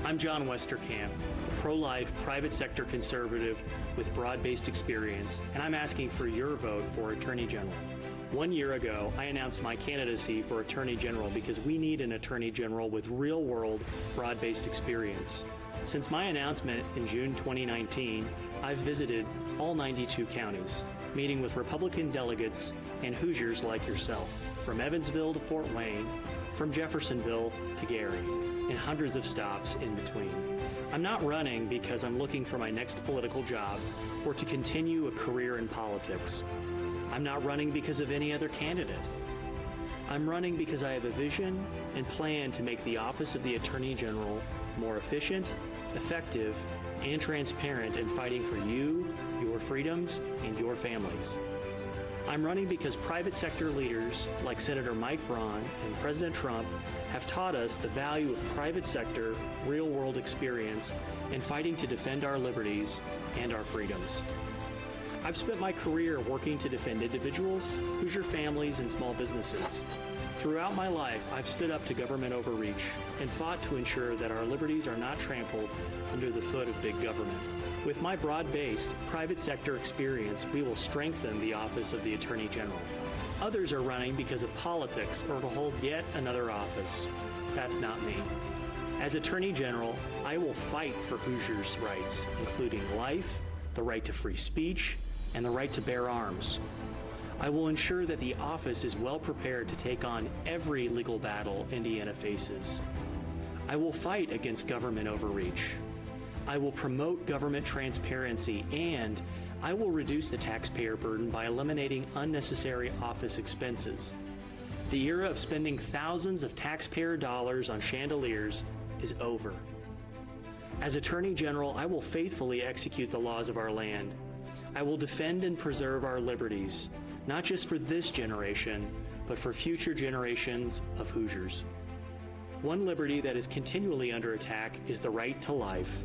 I'm John Westercamp, a pro-life, private sector conservative with broad-based experience, and I'm asking for your vote for Attorney General. 1 year ago, I announced my candidacy for Attorney General because we need an Attorney General with real-world, broad-based experience. Since my announcement in June 2019, I've visited all 92 counties, meeting with Republican delegates and Hoosiers like yourself, from Evansville to Fort Wayne, from Jeffersonville to Gary, and hundreds of stops in between. I'm not running because I'm looking for my next political job or to continue a career in politics. I'm not running because of any other candidate. I'm running because I have a vision and plan to make the office of the Attorney General more efficient, effective, and transparent in fighting for you, your freedoms, and your families. I'm running because private sector leaders like Senator Mike Braun and President Trump have taught us the value of private sector, real-world experience in fighting to defend our liberties and our freedoms. I've spent my career working to defend individuals, Hoosier families, and small businesses. Throughout my life, I've stood up to government overreach and fought to ensure that our liberties are not trampled under the foot of big government. With my broad-based private sector experience, we will strengthen the office of the Attorney General. Others are running because of politics or to hold yet another office. That's not me. As Attorney General, I will fight for Hoosiers' rights, including life, the right to free speech, and the right to bear arms. I will ensure that the office is well prepared to take on every legal battle Indiana faces. I will fight against government overreach. I will promote government transparency, and I will reduce the taxpayer burden by eliminating unnecessary office expenses. The era of spending thousands of taxpayer dollars on chandeliers is over. As Attorney General, I will faithfully execute the laws of our land. I will defend and preserve our liberties, not just for this generation, but for future generations of Hoosiers. One liberty that is continually under attack is the right to life.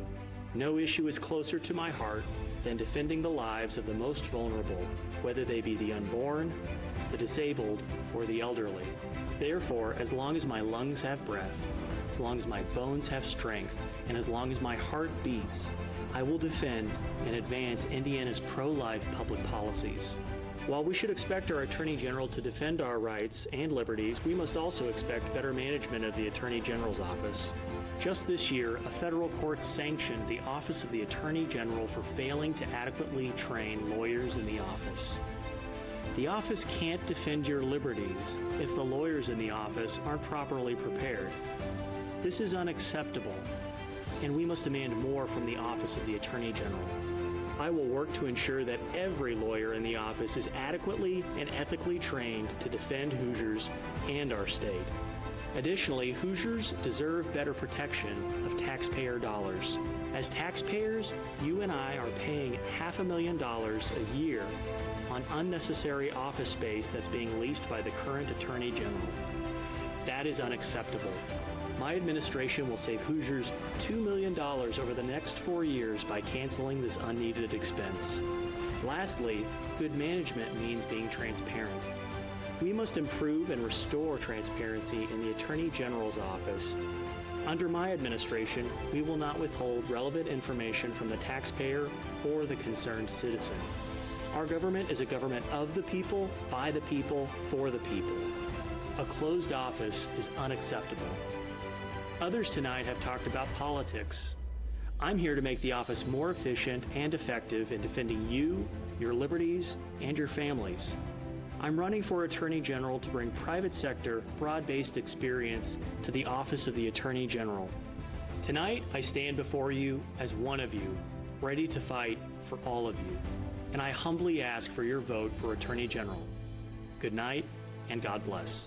No issue is closer to my heart than defending the lives of the most vulnerable, whether they be the unborn, the disabled, or the elderly. Therefore, as long as my lungs have breath, as long as my bones have strength, and as long as my heart beats, I will defend and advance Indiana's pro-life public policies. While we should expect our Attorney General to defend our rights and liberties, we must also expect better management of the Attorney General's office. Just this year, a federal court sanctioned the Office of the Attorney General for failing to adequately train lawyers in the office. The office can't defend your liberties if the lawyers in the office aren't properly prepared. This is unacceptable, and we must demand more from the Office of the Attorney General. I will work to ensure that every lawyer in the office is adequately and ethically trained to defend Hoosiers and our state. Additionally, Hoosiers deserve better protection of taxpayer dollars. As taxpayers, you and I are paying $500,000 a year on unnecessary office space that's being leased by the current Attorney General. That is unacceptable. My administration will save Hoosiers $2 million over the next 4 years by canceling this unneeded expense. Lastly, good management means being transparent. We must improve and restore transparency in the Attorney General's office. Under my administration, we will not withhold relevant information from the taxpayer or the concerned citizen. Our government is a government of the people, by the people, for the people. A closed office is unacceptable. Others tonight have talked about politics. I'm here to make the office more efficient and effective in defending you, your liberties, and your families. I'm running for Attorney General to bring private sector, broad-based experience to the office of the Attorney General. Tonight, I stand before you as one of you, ready to fight for all of you. And I humbly ask for your vote for Attorney General. Good night, and God bless.